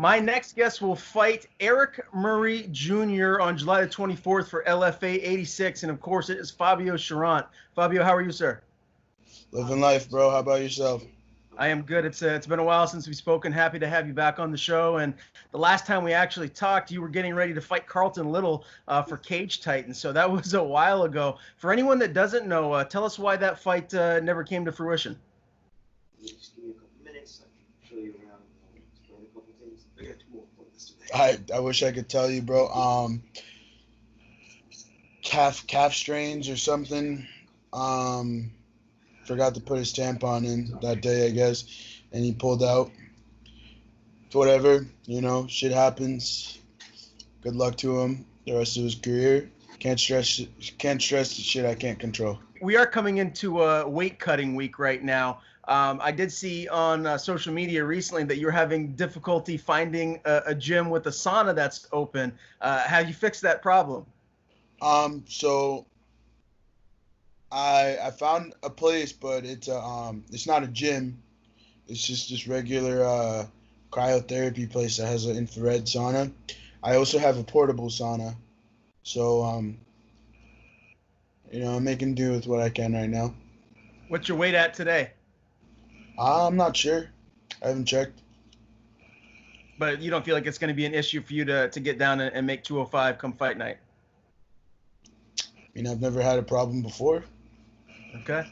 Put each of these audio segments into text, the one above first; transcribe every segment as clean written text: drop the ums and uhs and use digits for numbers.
My next guest will fight Erick Murray Jr. on July the 24th for LFA 86, and of course it is Fabio Cherant. Fabio, how are you, sir? Living life, bro. How about yourself? I am good. It's been a while since we've spoken. Happy to have you back on the show. And the last time we actually talked, you were getting ready to fight Carlton Little for Cage Titans. So that was a while ago. For anyone that doesn't know, tell us why that fight never came to fruition. Just give me a couple minutes. I can show you around. Explain a couple things. I got 2 more points today. I wish I could tell you, bro. Calf strains or something. Forgot to put his tampon in that day, I guess, and he pulled out. Whatever, shit happens. Good luck to him the rest of his career. Can't stress the shit I can't control. We are coming into a weight cutting week right now. I did see on social media recently that you're having difficulty finding a gym with a sauna that's open. Have you fixed that problem? So I found a place, but it's not a gym. It's just this regular cryotherapy place that has an infrared sauna. I also have a portable sauna. So I'm making do with what I can right now. What's your weight at today? I'm not sure. I haven't checked. But you don't feel like it's going to be an issue for you to get down and make 205 come fight night? I've never had a problem before. Okay.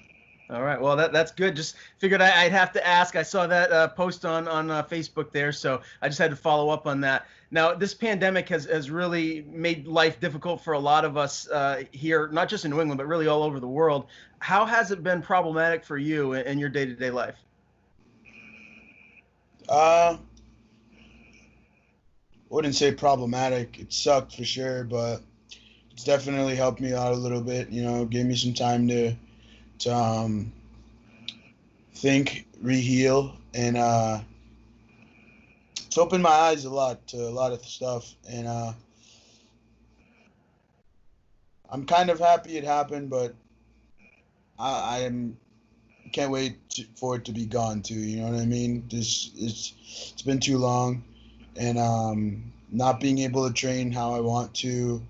All right. Well, that's good. Just figured I'd have to ask. I saw that post on Facebook there, so I just had to follow up on that. Now, this pandemic has really made life difficult for a lot of us here, not just in New England, but really all over the world. How has it been problematic for you in your day-to-day life? Wouldn't say problematic. It sucked for sure, but it's definitely helped me out a little bit. Gave me some time to think, reheal, and it's opened my eyes a lot to a lot of stuff. And I'm kind of happy it happened, but I can't wait for it to be gone too. You know what I mean? It's been too long, and not being able to train how I want to.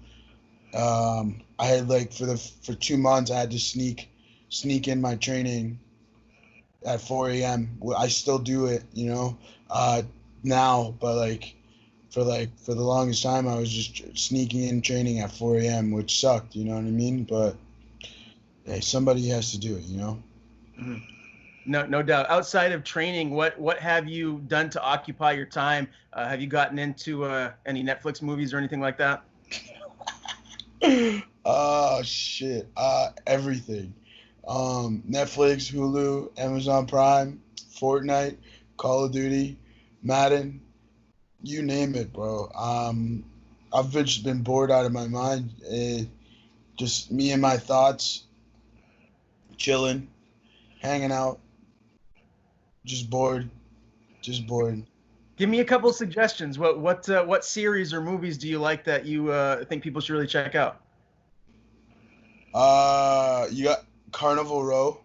I had for 2 months I had to sneak in my training at 4 a.m. I still do it, now, but for the longest time I was just sneaking in training at 4 a.m., which sucked, you know what I mean? But hey, somebody has to do it, Mm-hmm. No doubt. Outside of training, what have you done to occupy your time? Have you gotten into any Netflix movies or anything like that? Oh shit. Everything. Netflix, Hulu, Amazon Prime, Fortnite, Call of Duty, Madden, you name it, bro. I've just been bored out of my mind. Just me and my thoughts, chilling, hanging out, just bored. Give me a couple of suggestions. What series or movies do you like that you think people should really check out? You got Carnival Row,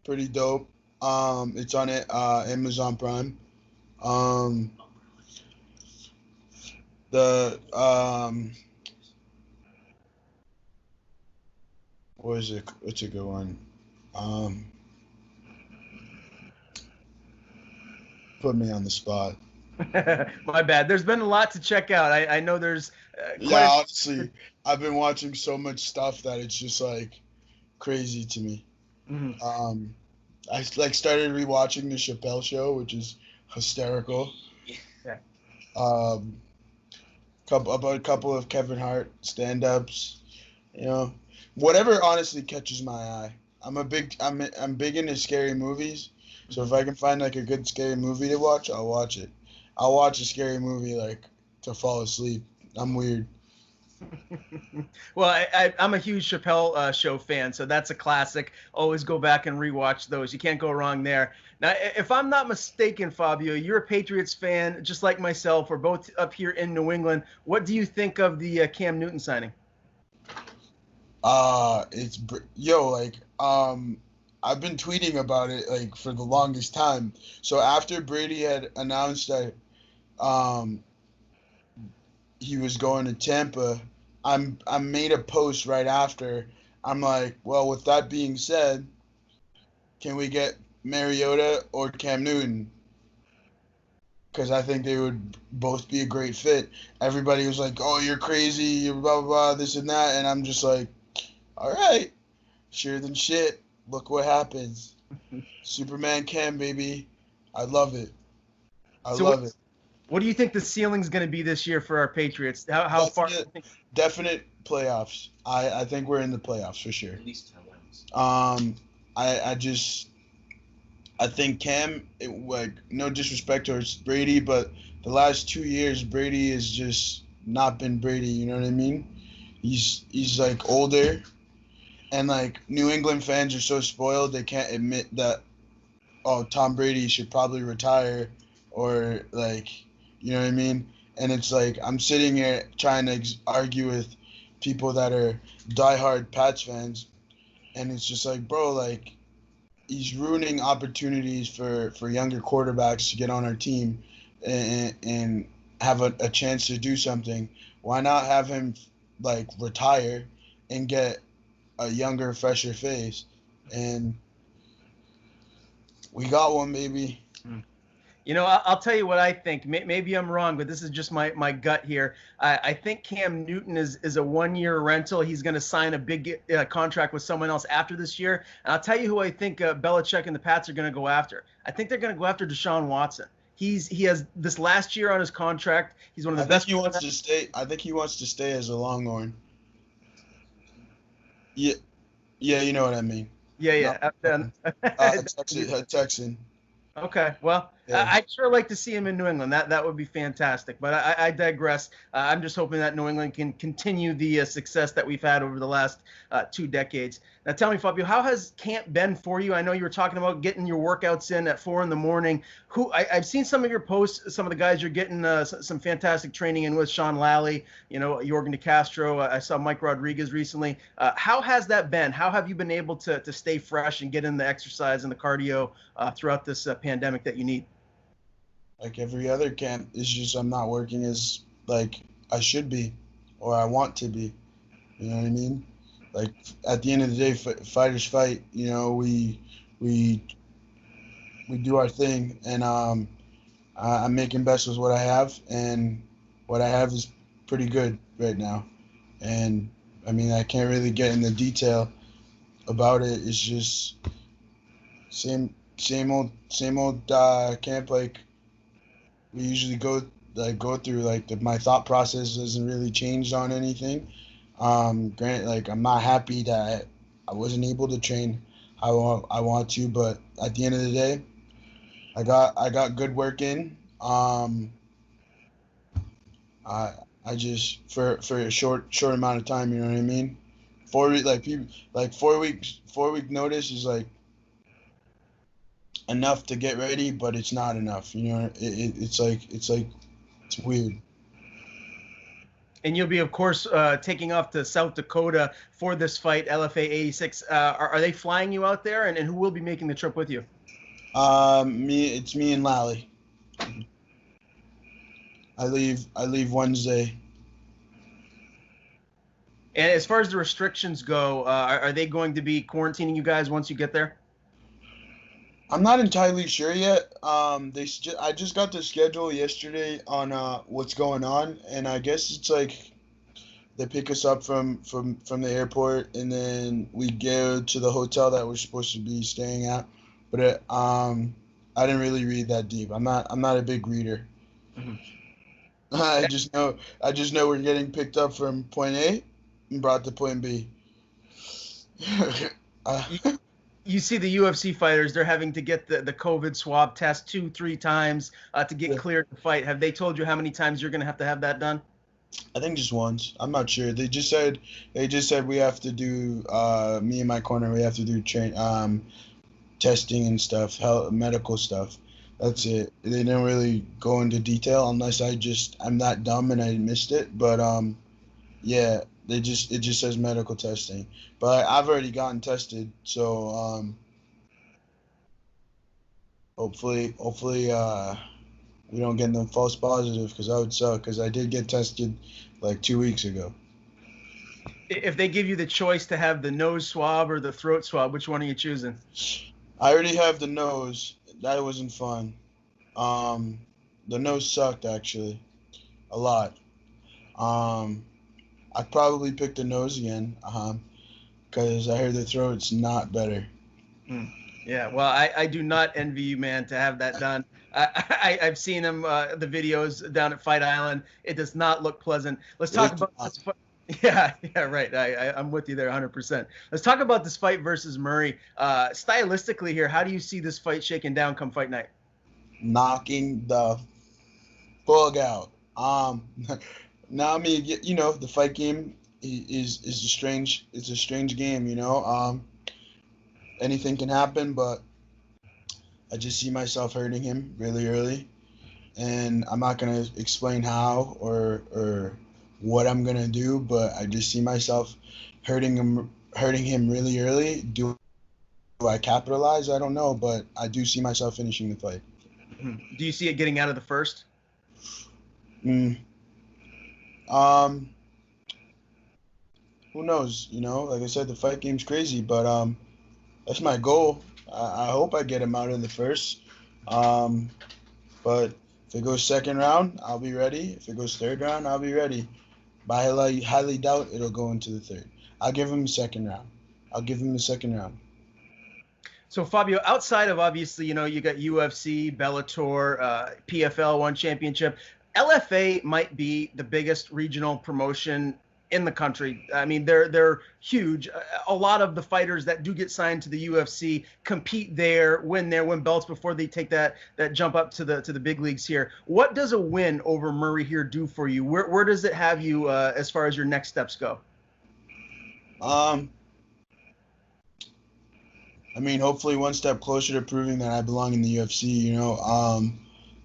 pretty dope. It's on Amazon Prime. What is it? What's a good one? Put me on the spot. My bad. There's been a lot to check out. I know there's. Honestly, I've been watching so much stuff that it's just crazy to me. Mm-hmm. I started rewatching the Chappelle Show, which is hysterical. Yeah. A couple of Kevin Hart stand-ups. Whatever honestly catches my eye. I'm big into scary movies. So if I can find a good scary movie to watch, I'll watch it. I'll watch a scary movie to fall asleep. I'm weird. Well, I'm a huge Chappelle Show fan, so that's a classic. Always go back and rewatch those. You can't go wrong there. Now, if I'm not mistaken, Fabio, you're a Patriots fan, just like myself. We're both up here in New England. What do you think of the Cam Newton signing? I've been tweeting about it for the longest time. So after Brady had announced that um, he was going to Tampa, I made a post right after. I'm like, well, with that being said, can we get Mariota or Cam Newton? Because I think they would both be a great fit. Everybody was like, oh, you're crazy, you're blah, blah, blah, this and that. And I'm just like, all right, sure than shit. Look what happens. Superman Cam, baby. I love it. I love it. What do you think the ceiling's going to be this year for our Patriots? How far? Definite playoffs. I think we're in the playoffs for sure. At least 10 wins. I think Cam, like, no disrespect towards Brady, but the last 2 years Brady has just not been Brady. You know what I mean? He's like older, and like New England fans are so spoiled they can't admit that, oh, Tom Brady should probably retire, or like, you know what I mean? And it's like I'm sitting here trying to argue with people that are diehard Pats fans, and it's just like, bro, like, he's ruining opportunities for younger quarterbacks to get on our team and have a chance to do something. Why not have him like retire and get a younger, fresher face? And we got one, baby. You know, I'll tell you what I think. Maybe I'm wrong, but this is just my gut here. I think Cam Newton is a 1-year rental. He's going to sign a big contract with someone else after this year. And I'll tell you who I think Belichick and the Pats are going to go after. I think they're going to go after Deshaun Watson. He has this last year on his contract. He's one of the best. He wants to stay. I think he wants to stay as a Longhorn. Yeah, you know what I mean. Yeah. Texan. Okay, well, yeah. I'd sure like to see him in New England. That would be fantastic. But I digress. I'm just hoping that New England can continue the success that we've had over the last 2 decades. Now, tell me, Fabio, how has camp been for you? I know you were talking about getting your workouts in at 4 a.m. I've seen some of your posts. Some of the guys you're getting some fantastic training in with. Sean Lally, Jorgen De Castro. I saw Mike Rodriguez recently. How has that been? How have you been able to stay fresh and get in the exercise and the cardio throughout this pandemic that you need? Like every other camp, it's just I'm not working as like I should be or I want to be. You know what I mean? Like at the end of the day, fighters fight. We do our thing, and I'm making best with what I have, and what I have is pretty good right now. And I mean, I can't really get into detail about it. It's just same old camp. Like we usually go through. Like my thought process hasn't really changed on anything. Granted, like I'm not happy that I wasn't able to train how I want to, but at the end of the day, I got good work in. I just for a short amount of time, you know what I mean? 4 weeks, like people, like 4 weeks, 4 week notice is like enough to get ready, but it's not enough. It's weird. And you'll be, of course, taking off to South Dakota for this fight, LFA 86. Are they flying you out there, and who will be making the trip with you? It's me and Lally. I leave Wednesday. And as far as the restrictions go, are they going to be quarantining you guys once you get there? I'm not entirely sure yet. I just got the schedule yesterday on what's going on, and I guess it's like they pick us up from the airport, and then we go to the hotel that we're supposed to be staying at. But I didn't really read that deep. I'm not a big reader. Mm-hmm. I just know we're getting picked up from point A and brought to point B. You see the UFC fighters, they're having to get the COVID swab test 2-3 times to get cleared to fight. Have they told you how many times you're going to have that done? I think just once. I'm not sure. They just said we have to do, me and my corner, we have to do testing and stuff, medical stuff. That's it. They didn't really go into detail unless I'm that dumb and I missed it. But yeah. It just says medical testing, but I've already gotten tested, so hopefully we don't get them false positive, because that would suck, because I did get tested like 2 weeks ago. If they give you the choice to have the nose swab or the throat swab, which one are you choosing? I already have the nose. That wasn't fun. The nose sucked, actually, a lot. I'd probably pick the nose again, because I heard the throat's not better. Yeah, well, I do not envy you, man, to have that done. I've seen him, the videos down at Fight Island. It does not look pleasant. Let's talk about this. Yeah, right. I'm with you there 100%. Let's talk about this fight versus Murray. Stylistically here, how do you see this fight shaking down come fight night? Knocking the bug out. Now, I mean, the fight game is a strange game, anything can happen, but I just see myself hurting him really early, and I'm not gonna explain how or what I'm gonna do, but I just see myself hurting him really early. Do I capitalize? I don't know, but I do see myself finishing the fight. Do you see it getting out of the first? Who knows? Like I said, the fight game's crazy, but that's my goal. I hope I get him out in the first. But if it goes second round, I'll be ready. If it goes third round, I'll be ready. But I highly doubt it'll go into the third. I'll give him a second round. So, Fabio, outside of, obviously, you got UFC, Bellator, PFL One Championship, LFA might be the biggest regional promotion in the country. I mean, they're huge. A lot of the fighters that do get signed to the UFC compete there, win belts before they take that jump up to the big leagues here. What does a win over Murray here do for you? Where does it have you as far as your next steps go? I mean, hopefully one step closer to proving that I belong in the UFC.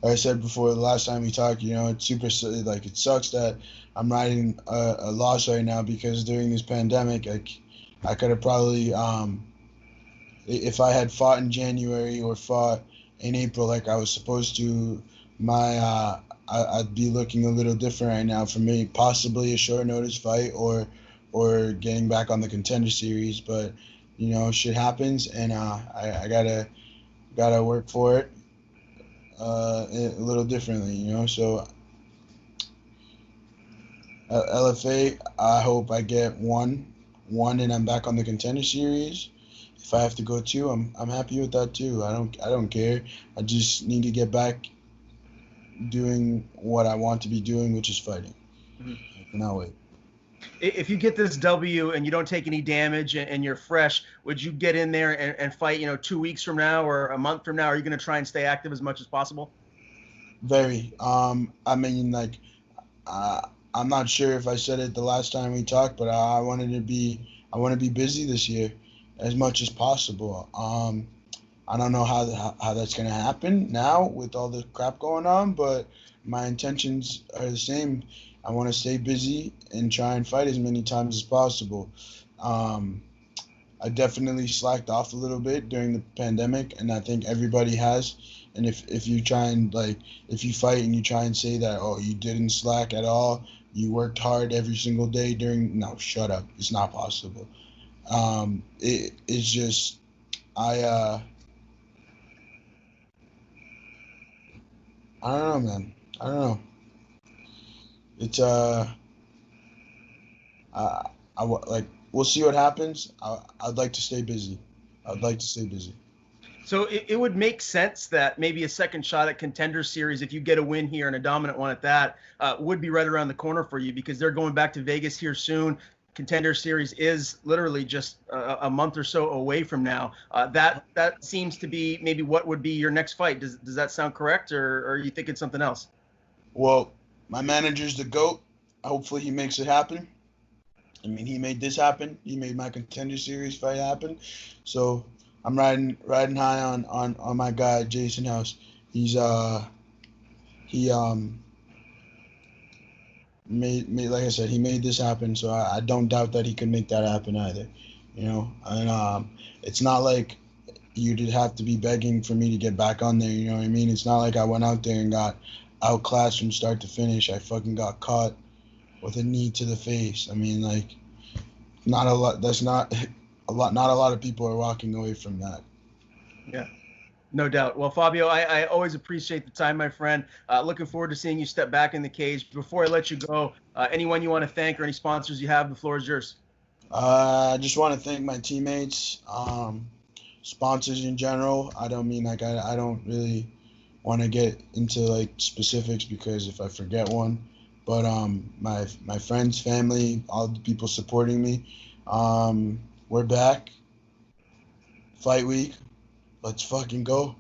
Like I said before, the last time we talked, it's it sucks that I'm riding a loss right now, because during this pandemic, I could have probably, if I had fought in January or fought in April like I was supposed to, I'd be looking a little different right now. For me, possibly a short notice fight or getting back on the Contender Series, but shit happens, and I gotta work for it a little differently, so LFA, I hope I get one and I'm back on the Contender Series. If I have to go two, I'm happy with that too. I don't care. I just need to get back doing what I want to be doing, which is fighting. I cannot wait. If you get this W and you don't take any damage and you're fresh, would you get in there and fight, 2 weeks from now or a month from now? Are you going to try and stay active as much as possible? Very. I mean, I'm not sure if I said it the last time we talked, but I want to be busy this year as much as possible. I don't know how that's going to happen now with all the crap going on, but my intentions are the same. I want to stay busy and try and fight as many times as possible. I definitely slacked off a little bit during the pandemic, and I think everybody has. And if you try and if you fight and you try and say that, oh, you didn't slack at all, you worked hard every single day no, shut up. It's not possible. It's just I don't know, man. I don't know. It's we'll see what happens. I'd like to stay busy. So it would make sense that maybe a second shot at Contender Series, if you get a win here and a dominant one at that, would be right around the corner for you, because they're going back to Vegas here soon. Contender Series is literally just a month or so away from now. That seems to be maybe what would be your next fight. Does that sound correct, or are you thinking something else? Well, my manager's the GOAT. Hopefully he makes it happen. I mean, he made this happen. He made my Contender Series fight happen. So I'm riding high on my guy, Jason House. He made like I said, he made this happen. So I don't doubt that he can make that happen either. And it's not like you'd have to be begging for me to get back on there. You know what I mean? It's not like I went out there and got outclassed from start to finish. I fucking got caught with a knee to the face. I mean, like, not a lot. That's not a lot. Not a lot of people are walking away from that. Yeah. No doubt. Well, Fabio, I always appreciate the time, my friend. Looking forward to seeing you step back in the cage. Before I let you go, anyone you want to thank or any sponsors you have, the floor is yours. I just want to thank my teammates, sponsors in general. I don't mean like I don't really want to get into like specifics because if I forget one, but my friends, family, all the people supporting me. We're back. Fight week. Let's fucking go.